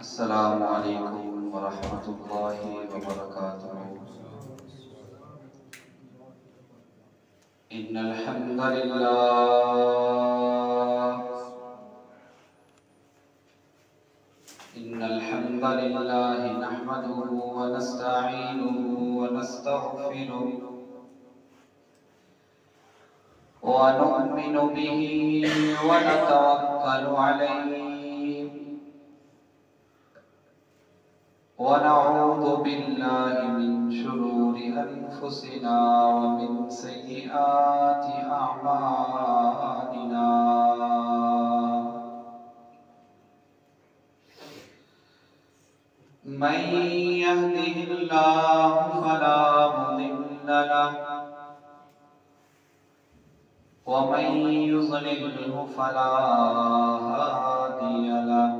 السلام علیکم ورحمۃ اللہ وبرکاتہ۔ ان الحمد للہ نحمده ونستعینه ونستغفره ونؤمن به ونتوکل علیہ ونعوذ باللہ من شرور انفسنا ومن سیئات اعمالنا، من يهده الله فلا مضل له ومن يضلله فلا هادي له،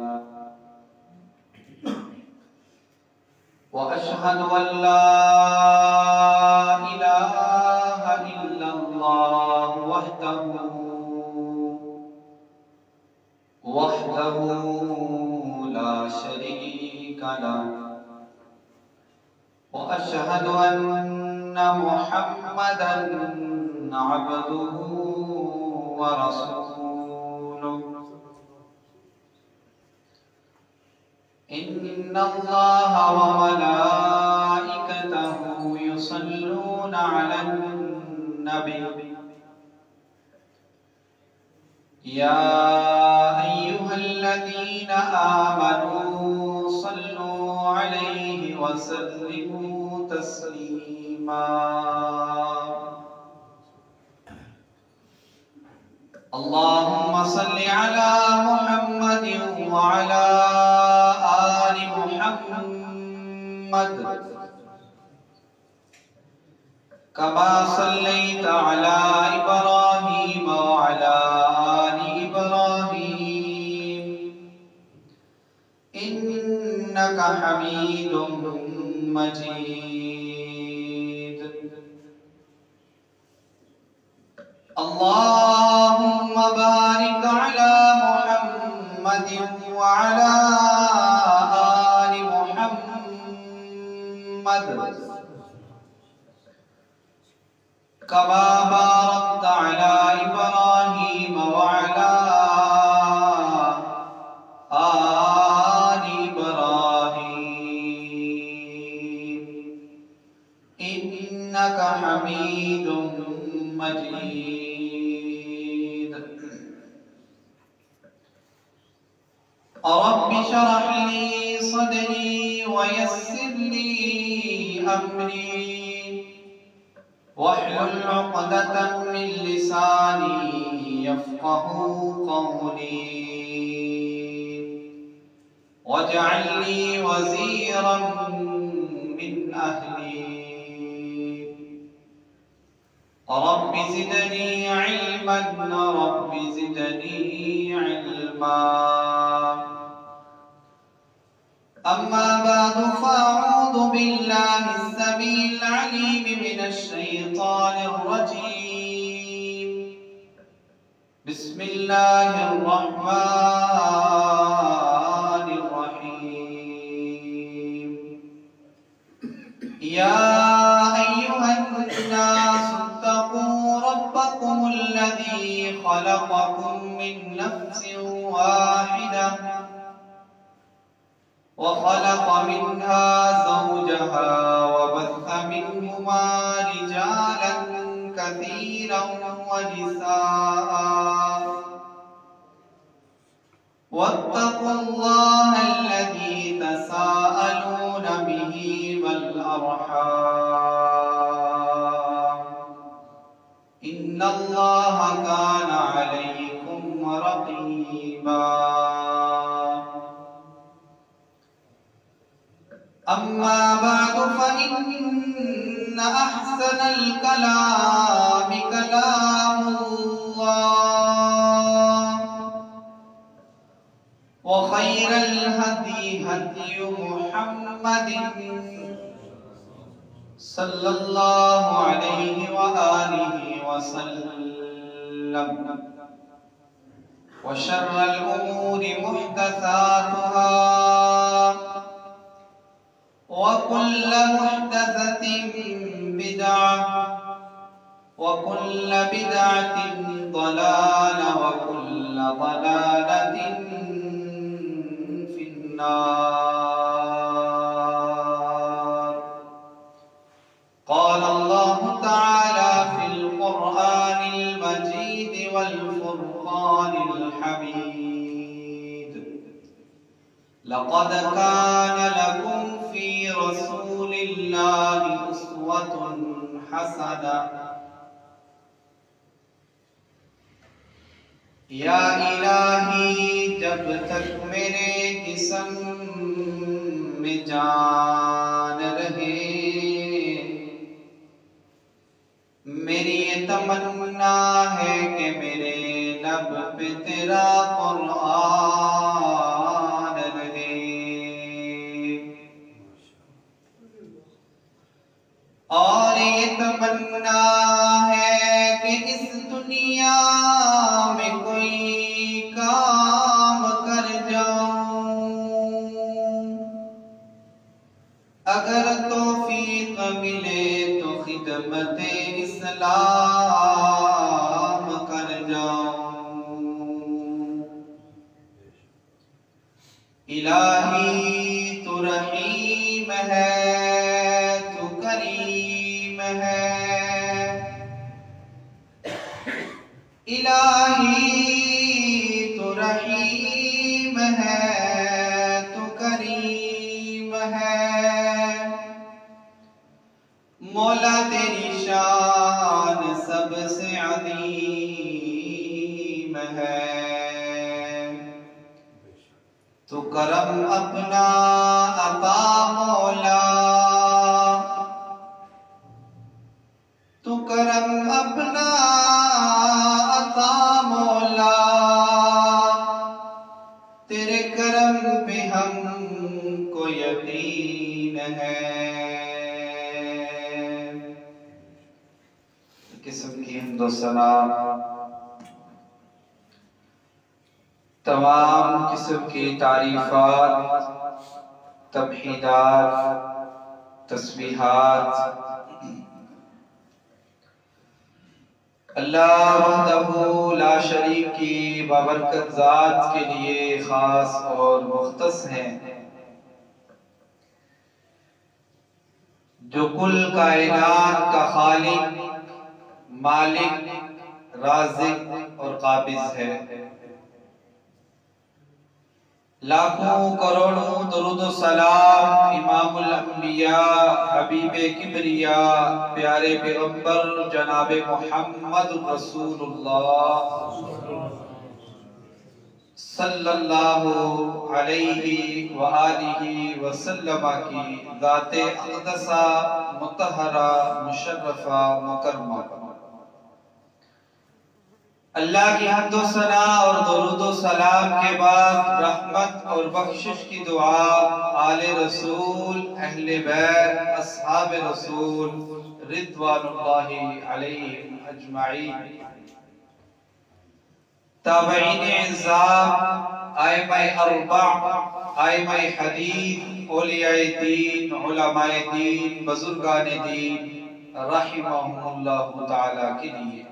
وأشهد أن لا إله إلا الله وحده لا شريك له، وأشهد أن محمدًا عبده ورسوله، إن الله وملائكته يصلون على النبي، يا أيها الذين آمنوا صلوا عليه وسلموا تسليما، اللهم صل على محمد وعلى آل محمد كما صليت على إبراهيم وعلى آل إبراهيم إنك حميد مجيد، اللهم بارك على محمد وعلى آل محمد كما باركت على إبراهيم وعلى آل إبراهيم إنك حميد مجيد، رب اشرح لي صدري ويسر لي أمري واحلل عقدة من لساني يفقه قولي، واجعل لي وزيرا من أهلي، رب زدني علما رب زدني علما، أما بعد فأعوذ بالله السميع العليم من الشيطان الرجيم، بسم الله الرحمن الرحيم، يا أيها الناس اتقوا ربكم الذي خلقكم من نفس واحدة وخلق منها زوجها وبث منهما رجالا كثيرا ونساء، واتقوا الله الذي تساءلون به والأرحام، إن الله كان عليكم رقيبا، أما بعد فإن أحسن الكلام كلام الله، وخير الهدي هدي محمد صلى الله عليه وآله وسلم، وشر الأمور محدثاتها وكل محدثة بدعة وكل بدعة ضلالة وكل ضلالة في النار. قال الله تعالى في القرآن المجيد والفرقان الحميد: لقد كان لكم في رسول الله أسوة حسنة. یا الہی جب تک میرے جسم میں جان رہے میری یہ تمنا ہے کہ میرے لب پہ تیرا قرآن رہے، اور یہ تمنا ہے کہ اس دنیا میں کوئی کام کر جاؤں، اگر توفیق ملے تو خدمت اسلام کر جاؤں۔ الہی تو رحیم ہے، تو کریم ہے، الہی تو رحیم ہے، تو کریم ہے، مولا تیری شان سب سے عظیم ہے۔ تو کرم اپنا عطا مولا، تو کرم اپنا عطا مولا، تیرے کرم پہ ہم کو یقین ہے۔ قسم کی حمد و ثنا، تمام قسم کی تعریفات، تمحیدات، تسبیحات اللہ وحدہ لا شریک کی بابرکت ذات کے لیے خاص اور مختص ہیں، جو کل کائنات کا خالق، مالک، رازق اور قابض ہے۔ لاکھوں کروڑوں درود و سلام امام الانبیاء، حبیب کبریاء، پیارے پیغمبر جناب محمد رسول اللہ صلی اللہ علیہ وآلہ وسلم کی ذات اقدسہ، مطہرہ، مشرفہ، مکرمہ۔ اللہ کی حمد و ثنا اور درود و سلام کے بعد رحمت اور بخشش کی دعا آل رسول، اہل بیت، اصحاب رسول رضوان اللہ علیہم اجمعین، تابعین اعظام، ائمہ اربع، ائمہ حدیث، اولیاء دین، علماء دین، بزرگان دین رحمہم اللہ تعالیٰ کے لیے،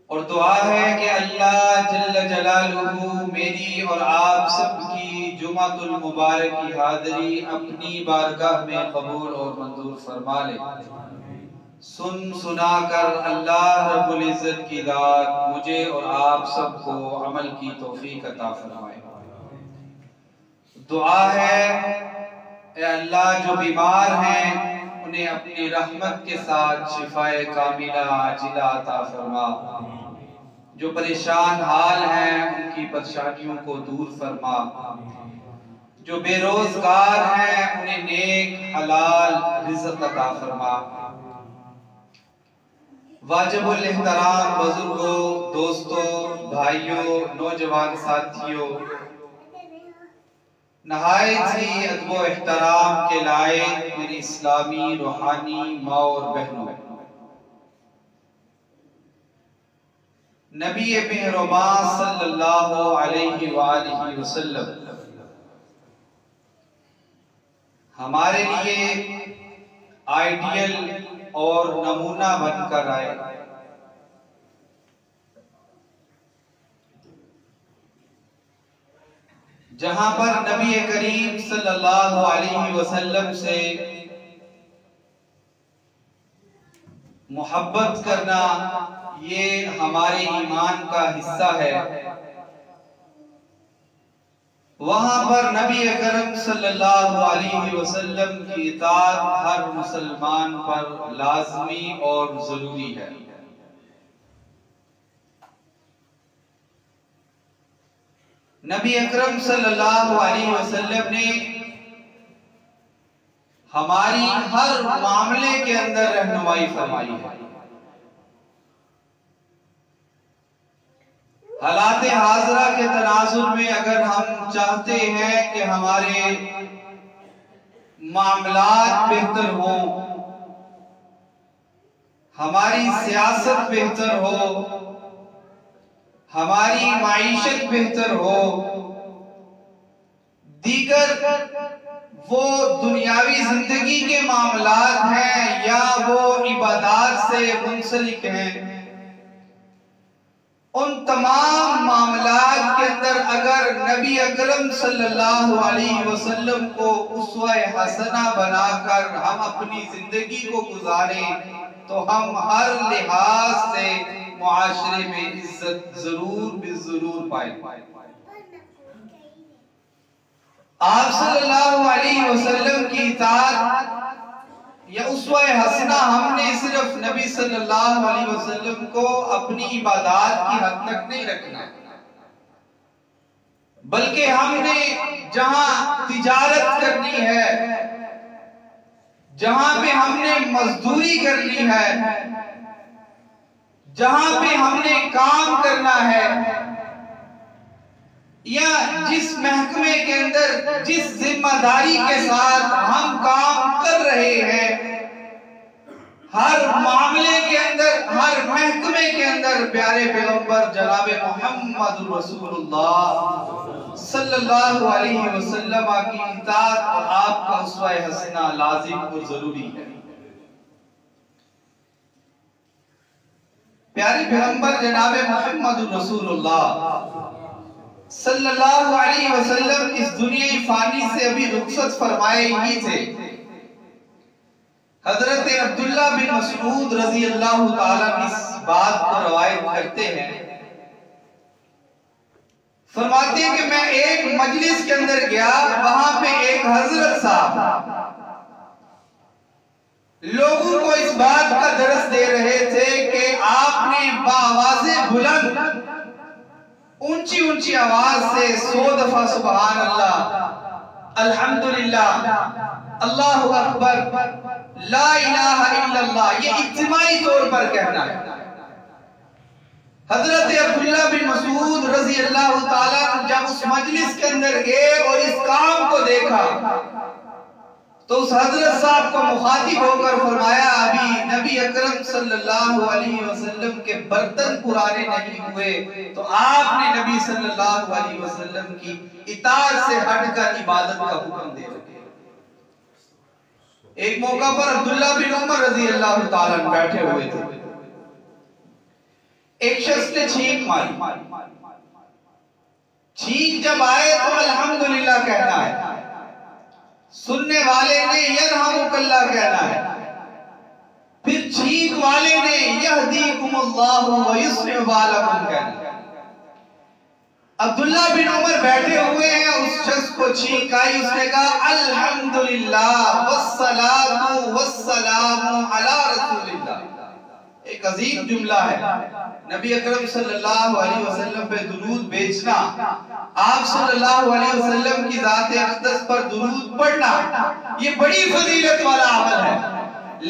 اور دعا ہے کہ اللہ جل جلالہ میری اور آپ سب کی جمعۃ المبارک کی حاضری اپنی بارگاہ میں قبول اور منظور فرما لے۔ سن سنا کر اللہ رب العزت کی ذات مجھے اور آپ سب کو عمل کی توفیق عطا فرمائے۔ دعا ہے اے اللہ جو بیمار ہیں انہیں اپنی رحمت کے ساتھ شفائے کاملہ عاجلہ عطا فرما، جو پریشان حال ہیں ان کی پریشانیوں کو دور فرما، جو بے روزگار ہیں انہیں نیک حلال رزق عطا فرما۔ واجب الاحترام بزرگوں، دوستوں، بھائیوں، نوجوان ساتھیوں، نہایت ہی ادب و احترام کے لائق میری اسلامی روحانی ماں اور بہنوں، نبی مہربان صلی اللہ علیہ وآلہ وسلم ہمارے لیے آئیڈیل اور نمونہ بن کر آئے۔ جہاں پر نبی کریم صلی اللہ علیہ وسلم سے محبت کرنا یہ ہمارے ایمان کا حصہ ہے، وہاں پر نبی اکرم صلی اللہ علیہ وسلم کی اطاعت ہر مسلمان پر لازمی اور ضروری ہے۔ نبی اکرم صلی اللہ علیہ وسلم نے ہماری ہر معاملے کے اندر رہنمائی فرمائی ہے۔ حالات حاضرہ کے تناظر میں اگر ہم چاہتے ہیں کہ ہمارے معاملات بہتر ہوں، ہماری سیاست بہتر ہو، ہماری معیشت بہتر ہو، دیگر وہ دنیاوی زندگی کے معاملات ہیں یا وہ عبادات سے منسلک ہیں، ان تمام معاملات کے اندر اگر نبی اکرم صلی اللہ علیہ وسلم کو اسوہ حسنہ بنا کر ہم اپنی زندگی کو گزاریں تو ہم ہر لحاظ سے معاشرے میں عزت ضرور پائیں۔ آپ صلی اللہ علیہ وسلم کی اطاعت یا اسوہ حسنہ ہم نے صرف نبی صلی اللہ علیہ وسلم کو اپنی عبادات کی حد تک نہیں رکھنا، بلکہ ہم نے جہاں تجارت کرنی ہے، جہاں پہ ہم نے مزدوری کرنی ہے، جہاں پہ ہم نے کام کرنا ہے، یا جس محکمے کے اندر جس ذمہ داری کے ساتھ ہم کام کر رہے ہیں، ہر معاملے کے اندر، ہر محکمے کے اندر پیارے پیغمبر جناب محمد رسول اللہ صلی اللہ علیہ وسلم کی اطاعت اور آپ کا اسوہ حسنہ لازم اور ضروری ہے۔ پیارے پیغمبر جناب محمد رسول اللہ صلی اللہ علیہ وسلم اس دنیا فانی سے ابھی رخصت فرمائے ہی تھے۔ حضرت عبداللہ بن مسعود رضی اللہ تعالیٰ اس بات کو روایت کرتے ہیں، فرماتے ہیں کہ میں ایک مجلس کے اندر گیا، وہاں پہ ایک حضرت صاحب لوگوں کو اس بات کا درس دے رہے تھے کہ آپ نے بآواز بلند اونچی آواز سے 100 دفعہ سبحان اللہ، الحمدللہ، اللہ اکبر، لا الہ الا اللہ، یہ اجتماعی طور پر کہنا ہے۔ حضرت عبداللہ بن مسعود رضی اللہ تعالیٰ جب اس مجلس کے اندر گئے اور اس کام کو دیکھا تو اس حضرت صاحب کو مخاطب ہو کر فرمایا، ابھی نبی اکرم صلی اللہ علیہ وسلم کے برتن پرانے نہیں ہوئے تو آپ نے نبی صلی اللہ علیہ وسلم کی اطاعت سے ہٹ کر عبادت کا حکم دے رکھے۔ ایک موقع پر عبداللہ بن عمر رضی اللہ تعالیٰ بیٹھے ہوئے تھے، ایک شخص نے چھینک ماری، چھینک جب آئے تو الحمدللہ کہنا ہے، سننے والے نے یرحمک اللہ کہنا ہے، پھر چھینک والے نے یہدیکم اللہ ویصلح بالکم کہنا ہے۔ عبداللہ بن عمر بیٹھے ہوئے ہیں، اس شخص کو چھینک آئی، اس نے کہا الحمدللہ والصلاة والسلام علی رسول اللہ۔ ایک عظیم جملہ ہے، نبی اکرم صلی اللہ علیہ وسلم پہ درود بھیجنا، آپ صلی اللہ علیہ وسلم کی ذات اقدس پر درود پڑھنا، یہ بڑی فضیلت والا عمل ہے۔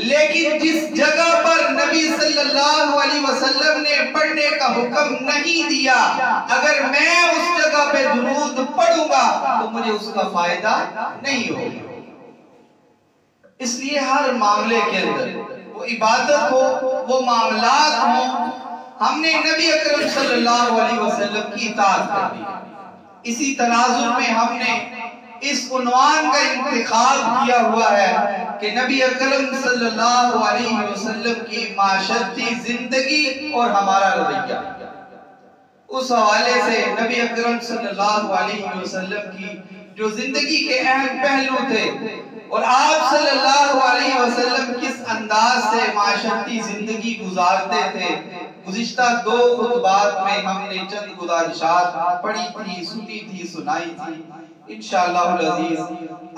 لیکن جس جگہ پر نبی صلی اللہ علیہ وسلم نے پڑھنے کا حکم نہیں دیا، اگر میں اس جگہ پہ درود پڑھوں گا تو مجھے اس کا فائدہ نہیں ہوگا۔ اس لیے ہر معاملے کے اندر، وہ عبادت ہو، وہ معاملات ہوں، ہم نے نبی اکرم صلی اللہ علیہ وسلم کی اطاعت کرنی ہے۔ اسی تناظر میں ہم نے اس عنوان کا انتخاب کیا ہوا ہے کہ نبی اکرم صلی اللہ علیہ وسلم کی معاشرتی زندگی اور ہمارا رویہ۔ اس حوالے سے نبی اکرم صلی اللہ علیہ وسلم کی جو زندگی کے اہم پہلو تھے اور آپ صلی اللہ علیہ وسلم کس انداز سے معاشرتی زندگی گزارتے تھے، گزشتہ 2 خطبات میں ہم نے چند گزارشات پڑھی تھی، سنی تھی، سنائی تھی۔ انشاءاللہ العزیز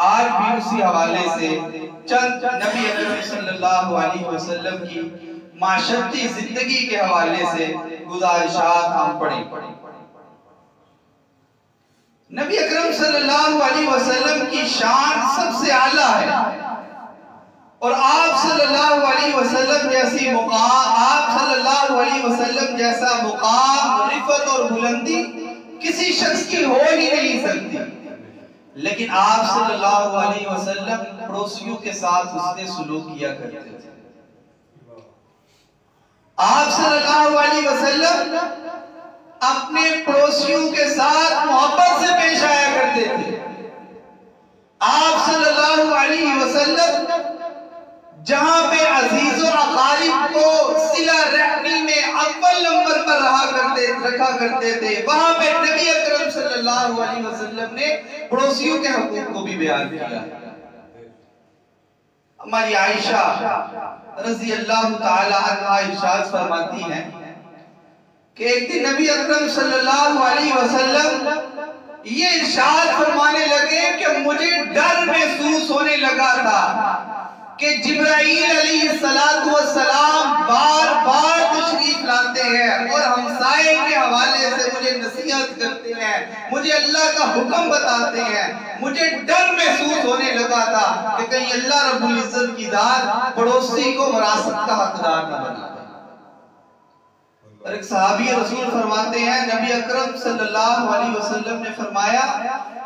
آج بھی اسی حوالے سے چند نبی اکرم صلی اللہ علیہ وسلم کی معاشرتی زندگی کے حوالے سے گزارشات ہم پڑھیں۔ نبی اکرم صلی اللہ علیہ وسلم کی شان سب سے اعلیٰ ہے، اور آپ صلی اللہ علیہ وسلم جیسی مقام، آپ صلی اللہ علیہ وسلم جیسا مقام، رفعت اور بلندی کسی شخص کی ہو ہی نہیں سکتی۔ لیکن آپ صلی اللہ علیہ وسلم پڑوسیوں کے ساتھ حسن سلوک کیا کرتے تھے۔ آپ صلی اللہ علیہ وسلم اپنے پڑوسیوں کے ساتھ محبت سے پیش آیا کرتے تھے۔ آپ صلی اللہ علیہ وسلم جہاں پہ عزیز و اقارب کو صلہ رحمی میں اول نمبر پر رکھا کرتے تھے، وہاں پہ نبی اکرم صلی اللہ علیہ وسلم نے پڑوسیوں کے حقوق کو بھی بیان کیا۔ ہماری عائشہ رضی اللہ تعالی عنہا ارشاد فرماتی ہیں کہ ایک دن نبی اکرم صلی اللہ علیہ وسلم یہ ارشاد فرمانے لگے کہ مجھے ڈر محسوس ہونے لگا تھا کہ جبرائیل علیہ السلام بار بار تشریف لاتے ہیں اور ہمسائے کے حوالے سے مجھے نصیحت کرتے ہیں، مجھے اللہ کا حکم بتاتے ہیں۔ مجھے ڈر محسوس ہونے لگا تھا کہ کہیں اللہ رب العزت کی ذات پڑوسی کو وراثت کا حقدار نہ بنا۔ اور ایک صحابی رسول فرماتے ہیں نبی اکرم صلی اللہ علیہ وسلم نے فرمایا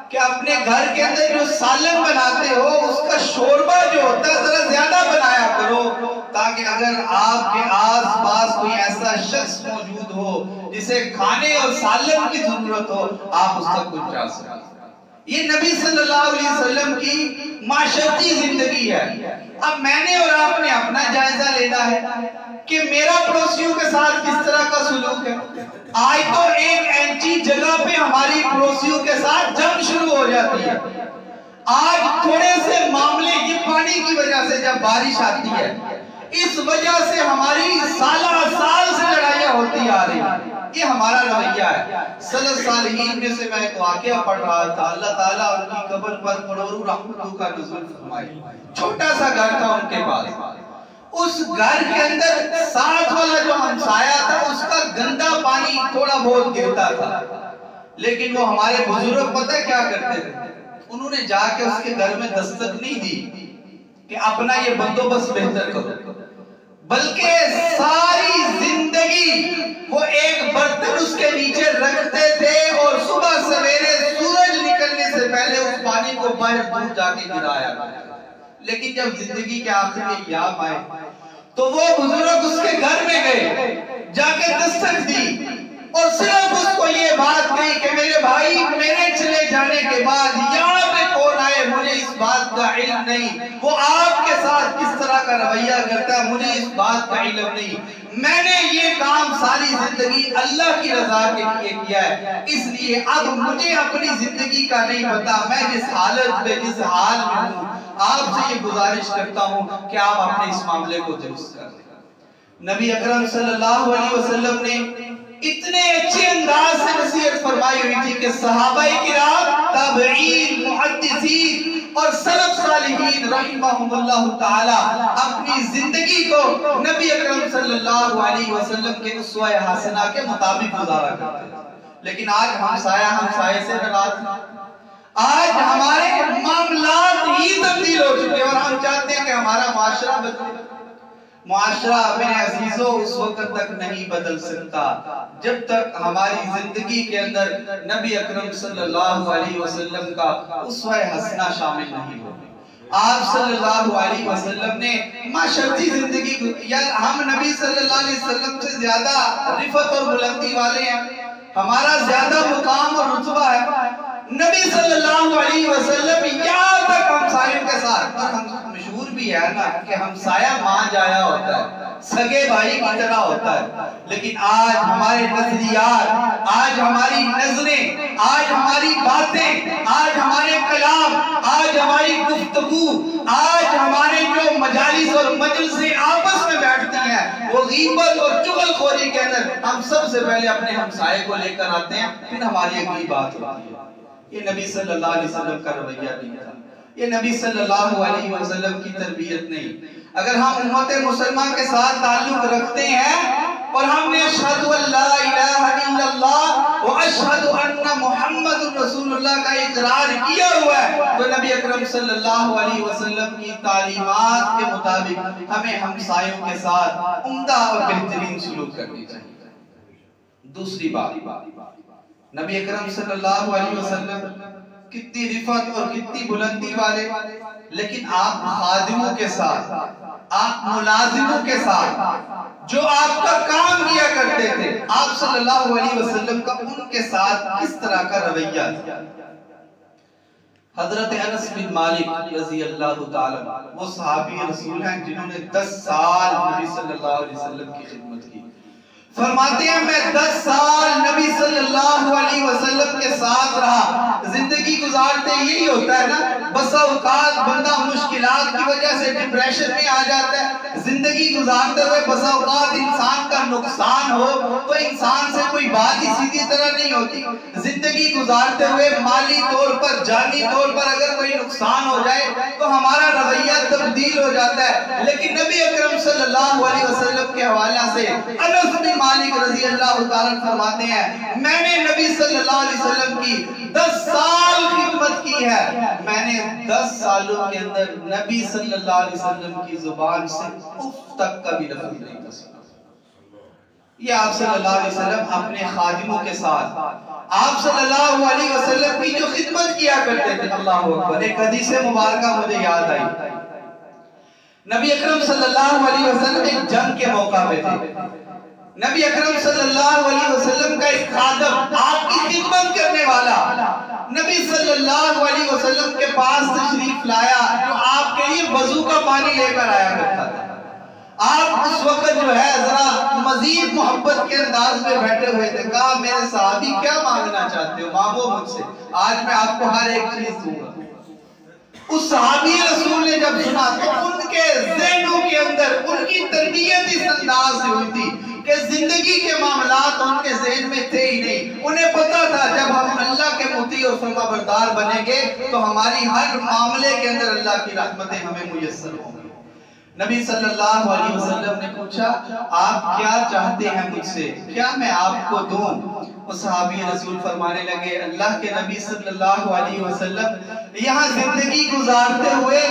کہ اپنے گھر کے اندر جو سالن بناتے ہو اس کا شوربہ جو ہوتا ہے ذرا زیادہ بنایا کرو، تاکہ اگر آپ کے آس پاس کوئی ایسا شخص موجود ہو جسے کھانے اور سالن کی ضرورت ہو، آپ اس تک پہنچا سکیں۔ یہ نبی صلی اللہ علیہ وسلم کی معاشرتی زندگی ہے۔ اب میں نے اور آپ نے اپنا جائزہ لینا ہے کہ میرا پڑوسیوں کے ساتھ کس طرح کا سلوک ہے۔ آج تو ایک اینچی جگہ پہ ہماری پڑوسیوں کے ساتھ جنگ شروع ہو جاتی ہے۔ آج تھوڑے سے معاملے کی پانی کی وجہ سے جب بارش آتی ہے، اس وجہ سے ہماری سالہ سال سے لڑائیاں ہوتی آ رہی ہیں۔ یہ ہمارا رویہ ہے۔ سلف صالحین میں سے میں ایک واقعہ پڑھ رہا تھا، اللہ تعالیٰ ان کی قبر پر کروڑوں رحمتوں کا نزول فرمائے۔ چھوٹا سا گھر تھا ان کے پاس، اس گھر کے اندر ساتھ والا جو ہمسایہ تھا اس کا گندا پانی تھوڑا بہت گرتا تھا، لیکن وہ ہمارے بزرگ پتہ کیا کرتے تھے، انہوں نے جا کے اس کے گھر میں دستک نہیں دی کہ اپنا یہ بندوبست بہتر کرو، بلکہ ساری زندگی وہ ایک برتن اس کے نیچے رکھتے تھے اور صبح سویرے سورج نکلنے سے پہلے اس پانی کو باہر دور جا کے گرایا۔ لیکن جب زندگی کے آخر میں ایام آئے تو وہ بزرگ اس کے گھر میں گئے، جا کے دستک دی اور صرف اس کو یہ بات کہی کہ میرے بھائی میرے چلے جانے کے بعد یہاں پہ کون آئے مجھے اس بات کا علم نہیں، وہ آپ کے ساتھ کس طرح کا رویہ کرتا ہے مجھے اس بات کا علم نہیں، میں نے یہ کام ساری زندگی اللہ کی رضا کے لیے کیا ہے، اس لیے اب مجھے اپنی زندگی کا نہیں پتا، میں جس حالت میں جس حال میں ہوں آپ سے یہ گزارش کرتا ہوں کہ آپ اپنے اس معاملے کو درست کریں۔ نبی اکرم صلی اللہ علیہ وسلم نے اتنے اچھے انداز سے نصیحت فرمائی ہوئی تھی کہ صحابہ کرام، تابعین، محدثین اور سلف صالحین رحمہم اللہ تعالی اپنی زندگی کو نبی اکرم صلی اللہ علیہ وسلم کے اسوہ حسنہ کے مطابق گزارا کرتے ہیں۔ لیکن آج ہمسائے سے ناراض ہیں، آج ہمارے معاملات ہی تبدیل ہو چکے اور ہم چاہتے ہیں کہ ہمارا معاشرہ بدلے۔ معاشرہ میرے عزیزوں اس وقت تک نہیں بدل سکتا جب تک ہماری زندگی کے اندر نبی اکرم صلی اللہ علیہ وسلم کا اسوہ حسنہ شامل نہیں ہو۔ آپ صلی اللہ علیہ وسلم نے معاشرتی زندگی کو، یا ہم نبی صلی اللہ علیہ وسلم سے زیادہ رفعت اور بلندی والے ہیں، ہمارا زیادہ مقام اور رتبہ ہے۔ نبی صلی اللہ علیہ وسلم یہاں تک ہمسایوں کے ساتھ، اور ہم مشہور بھی ہے نا کہ ہمسایہ ماں جایا ہوتا ہے، سگے بھائی کی طرح ہوتا ہے، لیکن آج ہمارے نظریات، آج ہماری نظریں، آج ہماری باتیں، آج ہمارے کلام، آج ہماری گفتگو، آج ہمارے جو مجالس اور مجلسیں آپس میں بیٹھتی ہیں وہ غیبت اور چغل خوری کے اندر ہم سب سے پہلے اپنے ہمسائے کو لے کر آتے ہیں، پھر ہماری اگلی بات ہوتی ہے۔ یہ نبی صلی اللہ علیہ وسلم کا رویہ نہیں تھا، یہ نبی صلی اللہ علیہ وسلم کی تربیت نہیں۔ اگر ہم امت مسلمہ کے ساتھ تعلق رکھتے ہیں اور ہم نے اشہد ان لا الہ الا اللہ و اشہد ان محمد رسول اللہ کا اقرار کیا ہوا ہے، تو نبی اکرم صلی اللہ علیہ وسلم کی تعلیمات کے مطابق ہمیں ہمسایوں کے ساتھ عمدہ اور بہترین سلوک کرنی چاہیے۔ دوسری بات، نبی اکرم صلی اللہ علیہ وسلم کتنی رفعت اور کتنی بلندی والے، لیکن آپ خادموں کے ساتھ، آپ ملازموں کے ساتھ جو آپ کا کام کیا کرتے تھے، آپ صلی اللہ علیہ وسلم کا ان کے ساتھ کس طرح کا رویہ تھا۔ حضرت انس بن مالک رضی اللہ تعالیٰ وہ صحابی رسول ہیں جنہوں نے 10 سال نبی صلی اللہ علیہ وسلم کی خدمت کی۔ فرماتے ہیں میں 10 سال نبی صلی اللہ علیہ وسلم کے ساتھ رہا۔ زندگی گزارتے یہی ہوتا ہے نا، بسا اوقات بندہ مشکلات کی وجہ سے ڈپریشن میں آ جاتا ہے، زندگی گزارتے ہوئے بسا اوقات انسان کا نقصان ہو تو انسان سے کوئی بات ہی سیدھی طرح نہیں ہوتی، زندگی گزارتے ہوئے مالی طور پر، جانی طور پر اگر کوئی نقصان ہو جائے تو ہمارا رویہ تبدیل ہو جاتا ہے، لیکن نبی اکرم صلی اللہ علیہ وسلم کے حوالہ سے انس بن مالک رضی اللہ تعالیٰ فرماتے ہیں میں نے نبی صلی اللہ علیہ وسلم کی 10 سال خدمت کی ہے، میں نے 10 سالوں کے اندر نبی صلی اللہ علیہ وسلم کی زبان سے اف تک کا بھی لفظ نہیں تھا سنا۔ یہ آپ صلی اللہ علیہ وسلم اپنے خادموں کے ساتھ، آپ صلی اللہ علیہ وسلم کی جو خدمت کیا کرتے تھے، اللہ اکبر۔ ایک حدیث مبارکہ مجھے یاد آئی، نبی اکرم صلی اللہ علیہ وسلم ایک جنگ کے موقع پہ تھے، نبی اکرم صلی اللہ علیہ وسلم کا ایک خادم، آپ کی خدمت کرنے والا، نبی صلی اللہ علیہ وسلم کے پاس تشریف لایا جو آپ کے لیے وضو کا پانی لے کر آیا کرتا تھا۔ آپ اس وقت جو ہے ذرا مزید محبت کے انداز میں بیٹھے ہوئے تھے، کہا میرے صحابی کیا مانگنا چاہتے ہو، مانگو مجھ سے، آج میں آپ کو ہر ایک چیز دوں گا۔ اس صحابی رسول نے جب سنا تو ان کے ذہنوں کے اندر ان کی تربیت اس انداز سے ہوئی تھی کہ زندگی کے معاملات ان کے ذہن میں تھے ہی نہیں، انہیں پتا تھا جب ہم اللہ کے مطیع اور فرما بردار بنیں گے تو ہماری ہر معاملے کے اندر اللہ کی رحمتیں ہمیں میسر ہوں گی۔ نبی صلی اللہ علیہ وسلم نے پوچھا آپ کیا چاہتے ہیں مجھ سے، کیا میں آپ کو دوں؟ وہ صحابی رسول فرمانے لگے اللہ کے نبی صلی اللہ علیہ وسلم یہاں زندگی گزارتے ہوئے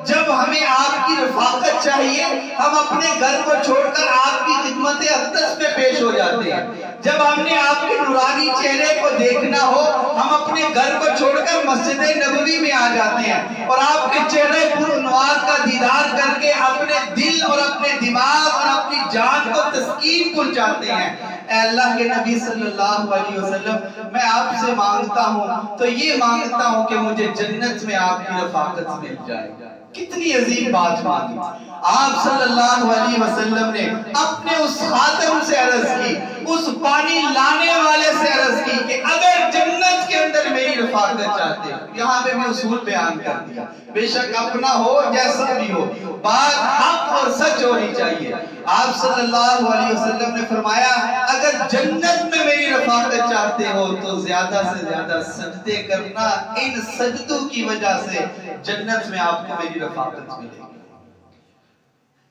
جب ہمیں آپ کی رفاقت چاہیے ہم اپنے گھر کو چھوڑ کر آپ کی خدمت اقدس میں پیش ہو جاتے ہیں، جب ہم نے آپ کے نورانی چہرے کو دیکھنا ہو ہم اپنے گھر کو چھوڑ کر مسجد نبوی میں آ جاتے ہیں اور آپ کے چہرے پر انوار کا دیدار کر کے اپنے دل اور اپنے دماغ اور اپنی جان کو تسکین پہنچاتے ہیں۔ اے اللہ کے نبی صلی اللہ علیہ وسلم میں آپ سے مانگتا ہوں تو یہ مانگتا ہوں کہ مجھے جنت میں آپ کی رفاقت مل جائے۔ کتنی عظیم بات مانگی، آپ صلی اللہ علیہ وسلم نے اپنے اس خاتم سے عرض کی، اس پانی لانے والے سے عرض کی کہ اگر جنت کے اندر میری رفاقت چاہتے ہیں، یہاں پہ بھی اصول بیان کر دیا، بے شک اپنا ہو جیسا بھی ہو بات حق اور سچ ہونی چاہیے۔ آپ صلی اللہ علیہ وسلم نے فرمایا اگر جنت میں میری رفاقت چاہتے ہو تو زیادہ سے زیادہ سجدے کرنا، ان سجدوں کی وجہ سے جنت میں آپ کو میری رفاقت ملے گی۔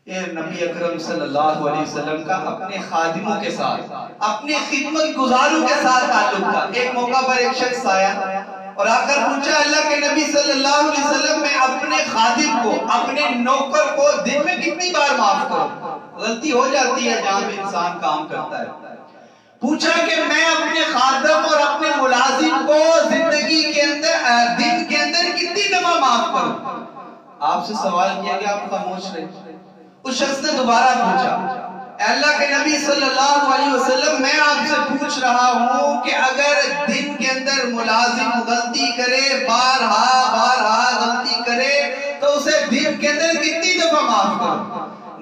یہ نبی اکرم صلی اللہ علیہ وسلم کا اپنے خادموں کے ساتھ، اپنے خدمت گزاروں کے ساتھ تعلق تھا۔ ایک موقع پر ایک شخص آیا اور آ کر پوچھا اللہ کے نبی صلی اللہ علیہ وسلم میں اپنے خادم کو، اپنے نوکر کو دن میں کتنی بار معاف کروں؟ غلطی ہو جاتی ہے جہاں بھی انسان کام کرتا ہے۔ پوچھا کہ میں اپنے خادم اور اپنے ملازم کو زندگی کے اندر دن کے اندر کتنی دفعہ معاف کروں؟ آپ سے سوال کیا گیا، آپ خاموش رہے۔ اس شخص نے دوبارہ پوچھا اے اللہ کے نبی صلی اللہ علیہ وسلم میں آپ سے پوچھ رہا ہوں کہ اگر دن کے اندر ملازم غلطی کرے بارہا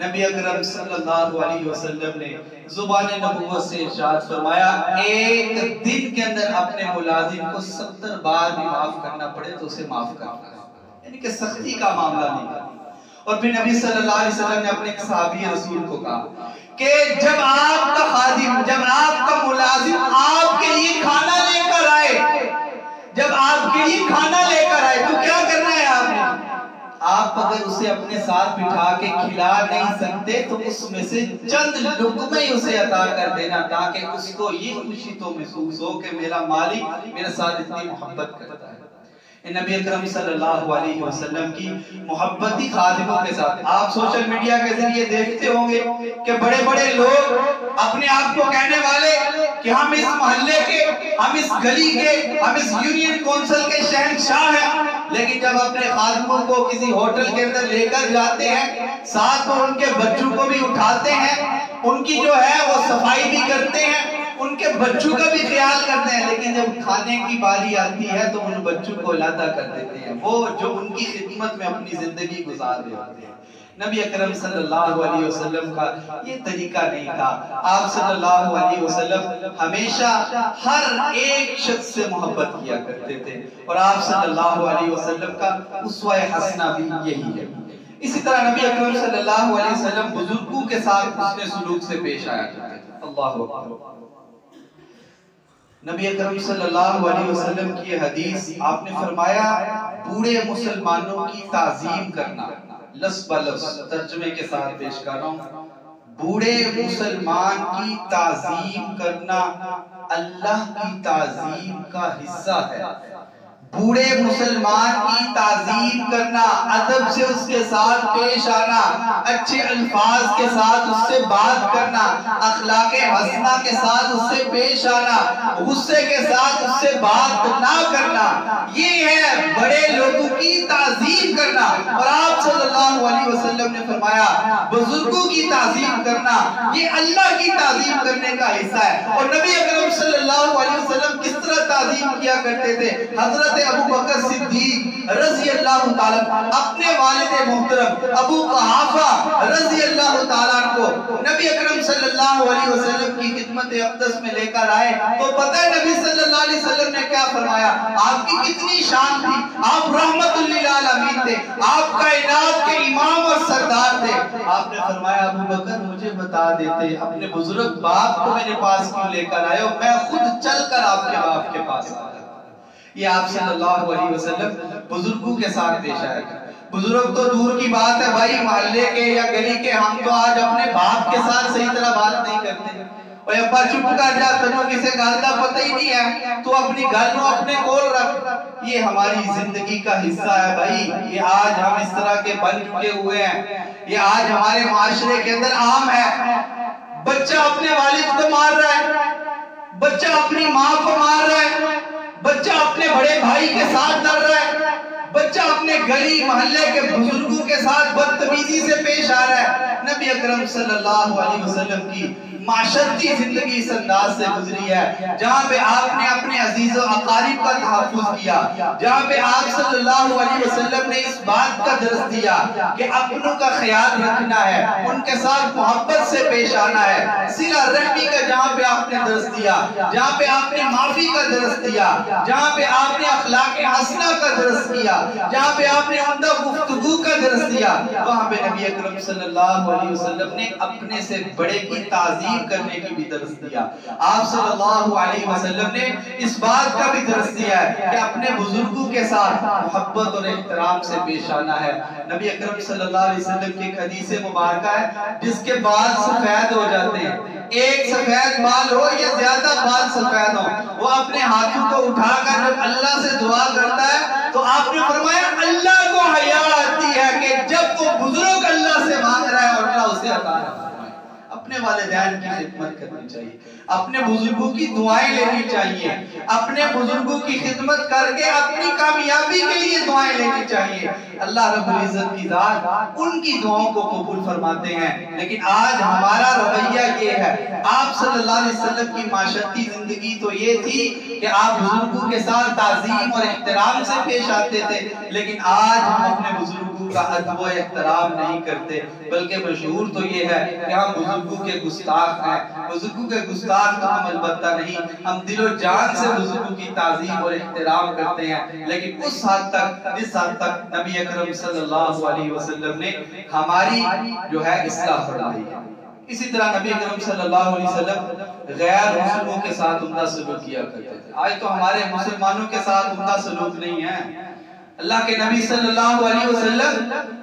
نبی اکرم صلی اللہ علیہ وسلم نے زبان نبوت سے ارشاد فرمایا ایک دن کے اندر اپنے ملازم کو 70 بار بھی معاف کرنا پڑے تو اسے معاف کرنا ہے، یعنی کہ سختی کا معاملہ نہیں کرنا۔ اور پھر نبی صلی اللہ علیہ وسلم نے اپنے صحابی رسول کو کہا کہ جب آپ کا خادم، جب آپ کا ملازم آپ کے لیے کھانا لے کر آئے، جب آپ کے لیے کھانا لے کر آئے تو کیا کرنا ہے آپ نے؟ آپ اگر اسے اپنے ساتھ بٹھا کے کھلا نہیں سکتے تو اس میں سے چند لقمے اسے عطا کر دینا تاکہ اس کو یہ خوشی تو محسوس ہو کہ میرا مالک میرے ساتھ اتنی محبت کرتا ہے۔ نبی اکرم صلی اللہ علیہ وسلم کی محبتی خادموں کے ساتھ آپ سوشل میڈیا کے ذریعے دیکھتے ہوں گے کہ بڑے بڑے لوگ اپنے آپ کو کہنے والے کہ ہم اس محلے کے، ہم اس گلی کے، ہم اس یونین کونسل کے شہنشاہ ہیں، لیکن جب اپنے خادموں کو کسی ہوٹل کے اندر لے کر جاتے ہیں، ساتھ میں ان کے بچوں کو بھی اٹھاتے ہیں، ان کی جو ہے وہ صفائی بھی کرتے ہیں، ان کے بچوں کا بھی خیال کرتے ہیں، لیکن جب کھانے کی باری آتی ہے تو ان بچوں کو علیحدہ کر دیتے ہیں، وہ جو ان کی خدمت میں اپنی زندگی گزار دیتے ہیں۔ نبی اکرم صلی اللہ علیہ وسلم کا یہ طریقہ نہیں تھا۔ آپ صلی اللہ علیہ وسلم ہمیشہ ہر ایک شخص سے محبت کیا کرتے تھے، اور آپ صلی اللہ علیہ وسلم کا اسوہ حسنہ بھی یہی ہے۔ اسی طرح نبی اکرم صلی اللہ علیہ وسلم بزرگوں کے ساتھ حسن سلوک سے پیش آیا کرتے تھے۔ اللہ اکبر۔ نبی اکرم صلی اللہ علیہ وسلم کی حدیث آپ نے فرمایا بوڑھے مسلمانوں کی تعظیم کرنا، لفظ بلفظ ترجمے کے ساتھ پیش کر رہا ہوں، بوڑھے مسلمان کی تعظیم کرنا اللہ کی تعظیم کا حصہ ہے۔ بوڑھے مسلمان کی تعظیم کرنا، ادب سے اس کے ساتھ پیش آنا، اچھے الفاظ کے ساتھ اس سے بات کرنا، اخلاق حسنہ کے ساتھ اس سے پیش آنا، غصے کے ساتھ اس سے بات نہ کرنا، یہ ہے بڑے لوگوں کی تعظیم کرنا۔ اور آپ صلی اللہ علیہ وسلم نے فرمایا بزرگوں کی تعظیم کرنا یہ اللہ کی تعظیم کرنے کا حصہ ہے۔ اور نبی اکرم صلی اللہ علیہ وسلم کس طرح تعظیم کیا کرتے تھے؟ حضرت ابو بکر صدیق رضی اللہ تعالیٰ اپنے والد محترم ابو قحافہ رضی اللہ تعالیٰ کو نبی اکرم صلی اللہ علیہ وسلم کی خدمت اقدس میں لے کر آئے تو پتہ ہے نبی صلی اللہ علیہ وسلم نے کیا فرمایا؟ آپ کی کتنی شان تھی، آپ رحمت للعالمین تھے، آپ کائنات کے امام اور سردار تھے۔ آپ نے فرمایا ابو بکر مجھے بتا دیتے اپنے بزرگ باپ کو میرے پاس کیوں لے کر آئے ہو، میں خود چل کر آپ کے باپ کے پاس آیا۔ یہ آپ صلی اللہ علیہ وسلم بزرگوں کے ساتھ پیش آئے گا۔ بزرگ تو دور کی بات ہے بھائی، محلے کے یا گلی کے، ہم تو آج اپنے باپ کے ساتھ صحیح طرح بات نہیں کرتے۔ اور ابا چپ کر جا، تجھے کسے گل کا پتہ ہی نہیں ہے، تو اپنی گل نو اپنے کول رکھ۔ یہ ہماری زندگی کا حصہ ہے بھائی، یہ آج ہم اس طرح کے بن چکے ہوئے ہیں، یہ آج ہمارے معاشرے کے اندر عام ہے۔ بچہ اپنے والد کو مار رہا ہے، بچہ اپنی ماں کو مار رہا ہے، بچہ اپنے بڑے بھائی کے ساتھ لڑ رہا ہے، بچہ اپنے گلی محلے کے بزرگوں کے ساتھ بدتمیزی سے پیش آ رہا ہے۔ نبی اکرم صلی اللہ علیہ وسلم کی معاشرتی زندگی اس انداز سے گزری ہے جہاں پہ آپ نے اپنے عزیز و اقارب کا تحفظ کیا، جہاں پہ آپ صلی اللہ علیہ وسلم نے اس بات کا درس دیا کہ اپنوں کا خیال رکھنا ہے، ان کے ساتھ محبت سے پیش آنا ہے، صلہ رحمی کا جہاں پہ آپ نے درس دیا، جہاں پہ آپ نے معافی کا درس دیا، جہاں پہ آپ نے اخلاق حسنہ کا درس دیا، جہاں پہ آپ نے عمدہ گفتگو کا درس دیا، وہاں پہ نبی اکرم صلی اللہ علیہ وسلم نے اپنے سے بڑے کی تعظیم کرنے کی بھی درس دیا۔ آپ صلی اللہ علیہ وسلم نے اس بات کا بھی درس دیا ہے کہ اپنے بزرگوں کے ساتھ محبت اور احترام سے پیش آنا ہے۔ نبی اکرم صلی اللہ علیہ وسلم کی ایک حدیث مبارکہ ہے جس کے بال سفید ہو جاتے ہیں، ایک سفید بال ہو یا زیادہ بال سفید ہو، وہ اپنے ہاتھوں کو اٹھا کر جب اللہ سے دعا کرتا ہے تو آپ نے فرمایا اللہ کو حیا آتی ہے کہ جب وہ بزرگ اللہ سے مانگ رہا ہے اور اللہ اسے عطا کرتا ہے۔ اپنے والدین کی خدمت کرنی چاہیے، اپنے بزرگوں کی دعائیں لینی چاہیے، اپنے بزرگوں کی خدمت کر کے اپنی کامیابی کے لیے دعائیں لینی چاہیے۔ اللہ رب العزت کی ذات ان کی دعاؤں کو قبول فرماتے ہیں۔ لیکن آج ہمارا رویہ یہ ہے، آپ صلی اللہ علیہ وسلم کی معاشرتی زندگی تو یہ تھی کہ آپ بزرگوں کے ساتھ تعظیم اور احترام سے پیش آتے تھے، لیکن آج ہم اپنے بزرگوں کا ادب و احترام نہیں کرتے، بلکہ مشہور تو یہ ہے کہ ہم بزرگوں کے گستاخ ہیں۔ بزرگوں کے گستاخ تو ہم البتہ نہیں، ہم دل و جان سے بزرگوں کی تعظیم اور احترام کرتے ہیں، لیکن اس حد تک نبی اکرم صلی اللہ علیہ وسلم نے ہماری جو ہے اصلاح فرمائی ہے۔ اسی طرح نبی اکرم صلی اللہ علیہ وسلم غیر مسلموں کے ساتھ عمدہ سلوک کیا کرتے تھے۔ آج تو ہمارے مسلمانوں کے ساتھ عمدہ سلوک نہیں ہے۔ اللہ کے نبی صلی اللہ علیہ وسلم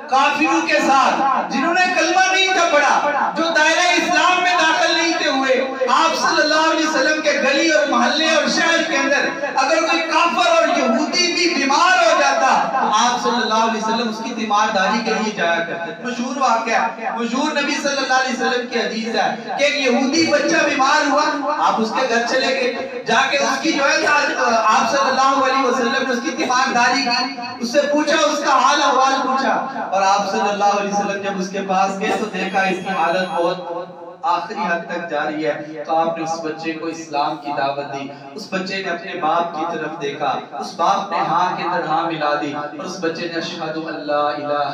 کافروں کے ساتھ، جنہوں نے کلمہ نہیں تھا پڑھا، جو دائرہ اسلام میں داخل نہیں تھے ہوئے، آپ صلی اللہ علیہ وسلم کے گلی اور محلے اور شہر کے اندر اگر کوئی کافر اور یہودی بھی بیمار ہو جاتا تو آپ صلی اللہ علیہ وسلم اس کی تیمارداری کے لیے جایا کرتے تھے۔ مشہور واقعہ، مشہور نبی صلی اللہ علیہ وسلم کی حدیث ہے کہ ایک یہودی بچہ بیمار ہوا، آپ اس کے گھر چلے گئے، جا کے اس کی جو ہے آپ صلی اللہ علیہ وسلم نے اس کی تیمارداری کی، اس سے پوچھا، اس کا حال احوال پوچھا، اور آپ صلی اللہ علیہ وسلم جب اس کے پاس گئے تو دیکھا اس کی حالت بہت آخری حد تک جاری ہے، تو آپ نے اس بچے کو اسلام کی دعوت دی۔ اس بچے نے اپنے باپ کی طرف دیکھا، اس باپ نے ہاں کے اندر ہاں ملا دی، اور اس بچے نے اشہد ان لا الہ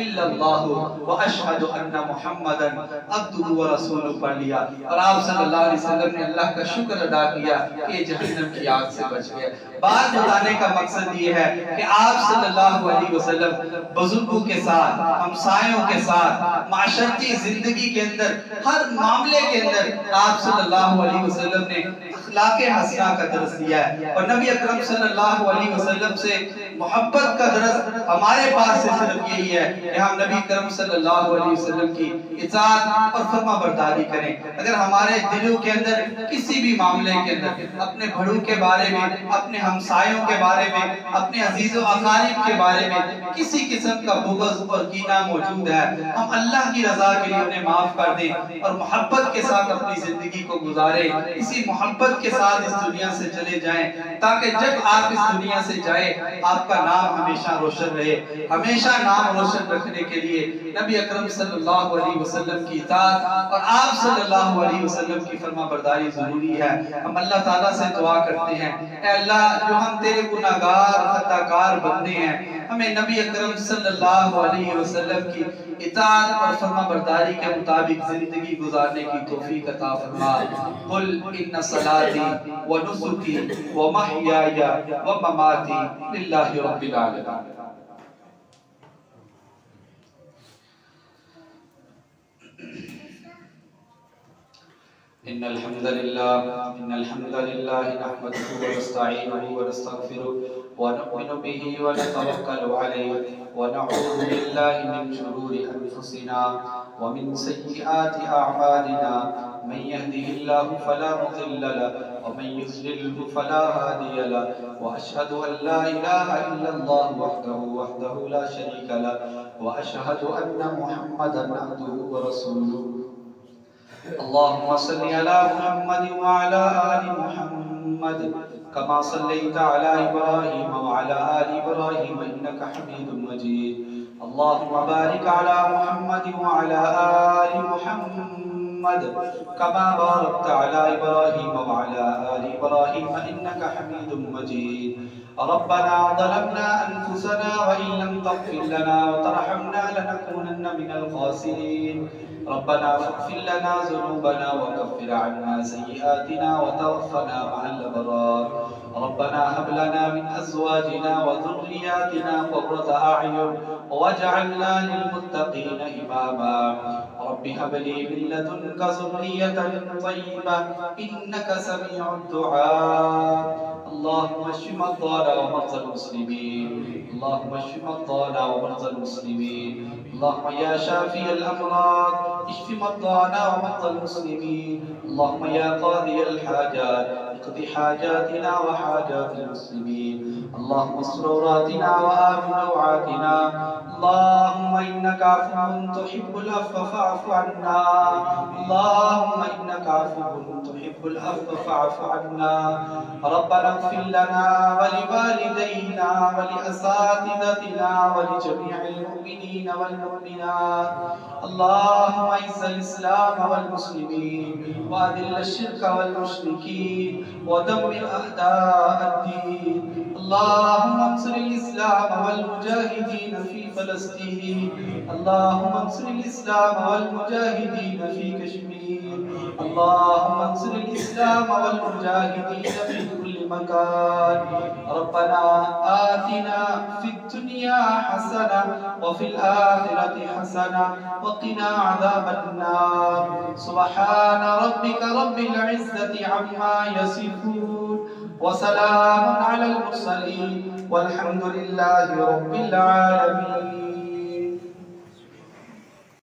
الا اللہ و اشہد ان محمدا عبدہ و رسولہ پڑھ لیا، اور آپ صلی اللہ علیہ وسلم نے اللہ کا شکر ادا کیا کہ جہنم کی آگ سے بچ گیا۔ بات بتانے کا مقصد یہ ہے کہ آپ صلی اللہ علیہ وسلم بزرگوں کے ساتھ، ہمسایوں کے ساتھ، معاشرتی زندگی کے اندر، ہر معاملے کے اندر آپ صلی اللہ علیہ وسلم نے اخلاق حسنہ کا درس دیا ہے، اور نبی اکرم صلی اللہ علیہ وسلم سے محبت کا درس ہمارے پاس سے صرف یہی ہے کہ ہم نبی اکرم صلی اللہ علیہ وسلم کی اطاعت اور فرما برداری کریں۔ اگر ہمارے دلوں کے اندر کسی بھی معاملے کے اندر اپنے بڑوں کے بارے میں، اپنے ہمسایوں کے بارے میں، اپنے عزیز و اقارب کے بارے میں کسی قسم کا بغض اور کینہ موجود ہے، ہم اللہ کی رضا کے لیے انہیں معاف کر دیں اور محبت کے ساتھ اپنی زندگی کو گزاریں، اسی محبت کے ساتھ اس دنیا سے چلے جائیں، تاکہ جب آپ اس دنیا سے جائیں آپ کا نام ہمیشہ روشن رہے۔ ہمیشہ نام روشن رکھنے کے لیے نبی اکرم صلی اللہ علیہ وسلم کی اطاعت اور آپ صلی اللہ علیہ وسلم کی فرما برداری ضروری ہے۔ ہم اللہ تعالیٰ سے دعا کرتے ہیں، اے اللہ جو ہم تیرے گناہگار خطا کار بندے ہیں، ہمیں نبی اکرم صلی اللہ علیہ وسلم کی اطاعت اور فرما برداری کے مطابق زندگی گزارنے کی توفیق عطا فرما۔ قل ان صلاتی و نسکی و محیای و مماتی للہ رب العالمین۔ إن الحمد لله نحمده ونستعينه ونستغفره ونؤمن به ونتوكل عليه ونعوذ بالله من شرور أنفسنا ومن سيئات أعمالنا من يهده الله فلا مضل له ومن يضلل فلا هادي له وأشهد أن لا إله إلا الله وحده لا شريك له وأشهد أن محمدا عبده ورسوله اللهم صل على محمد وعلى آل محمد كما صليت على إبراهيم وعلى آل إبراهيم إنك حميد مجيد اللهم بارك على محمد وعلى آل محمد كما باركت على إبراهيم وعلى آل إبراهيم إنك حميد مجيد ربنا ظلمنا أنفسنا وإن لم تغفر لنا وترحمنا لنكونن من الخاسرين ربنا فاغفر لنا ذنوبنا وكفر عنا سيئاتنا وتوفنا مع الأبرار ربنا هب لنا من أزواجنا وذرياتنا قرة أعين واجعلنا للمتقين إماما رب هب لي من لدنك ذرية طيبة إنك سميع الدعاء اللهم اشف مرضانا ومرضى المسلمين اللهم اشف مرضانا ومرضى المسلمين اللهم يا شافي الأمراض اشف مرضانا ومرضى المسلمين اللهم يا قاضي الحاجات اقض حاجاتنا وحاجات المسلمين اللهم استر عوراتنا وآمن روعاتنا. اللهم إنك عفو تحب العفو فاعف عنا. اللهم إنك عفو تحب العفو فاعف عنا. ربنا اغفر لنا ولوالدينا ولأساتذتنا ولجميع المؤمنين والمؤمنات. اللهم أعز الإسلام والمسلمين وأذل الشرك والمشركين ودمر أعداء الدين. اللهم انصر الإسلام والمجاهدين في فلسطين. اللهم انصر الإسلام والمجاهدين في كشمير. اللهم انصر الإسلام والمجاهدين في كل مكان. ربنا آتنا في الدنيا حسنة وفي الآخرة حسنة وقنا عذاب النار. سبحان ربك رب العزة عما يصفون وسلام على المرسلين والحمد لله رب العالمين.